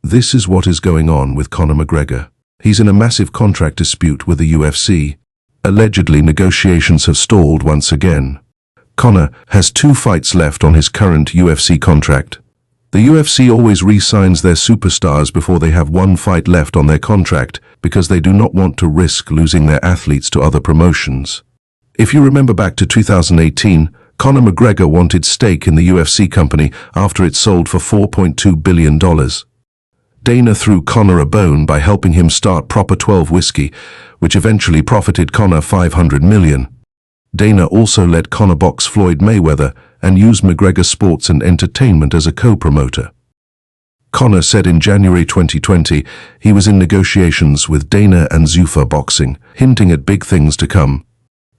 This is what is going on with Conor McGregor. He's in a massive contract dispute with the UFC. Allegedly, negotiations have stalled once again. Conor has 2 fights left on his current UFC contract. The UFC always re-signs their superstars before they have 1 fight left on their contract because they do not want to risk losing their athletes to other promotions. If you remember back to 2018, Conor McGregor wanted stake in the UFC company after it sold for $4.2 billion. Dana threw Conor a bone by helping him start Proper 12 whiskey, which eventually profited Conor $500 million. Dana also let Conor box Floyd Mayweather and use McGregor Sports and Entertainment as a co-promoter. Conor said in January 2020 he was in negotiations with Dana and Zuffa Boxing, hinting at big things to come.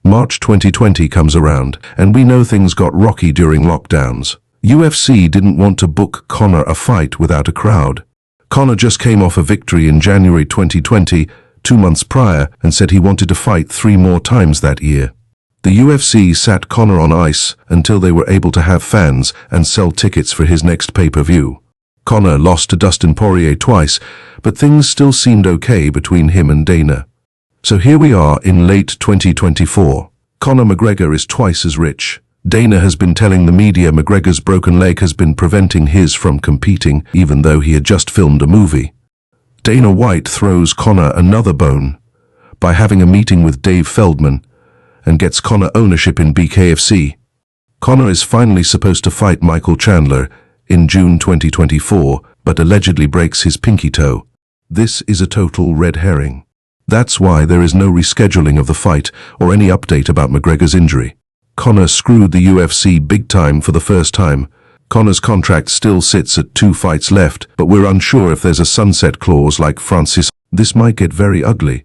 March 2020 comes around, and we know things got rocky during lockdowns. UFC didn't want to book Conor a fight without a crowd. Conor just came off a victory in January 2020, 2 months prior, and said he wanted to fight 3 more times that year. The UFC sat Conor on ice until they were able to have fans and sell tickets for his next pay-per-view. Conor lost to Dustin Poirier twice, but things still seemed okay between him and Dana. So here we are in late 2024. Conor McGregor is twice as rich. Dana has been telling the media McGregor's broken leg has been preventing his from competing, even though he had just filmed a movie. Dana White throws Conor another bone by having a meeting with Dave Feldman and gets Conor ownership in BKFC. Conor is finally supposed to fight Michael Chandler in June 2024, but allegedly breaks his pinky toe. This is a total red herring. That's why there is no rescheduling of the fight or any update about McGregor's injury. Conor screwed the UFC big time for the first time. Conor's contract still sits at 2 fights left, but we're unsure if there's a sunset clause like Francis. This might get very ugly.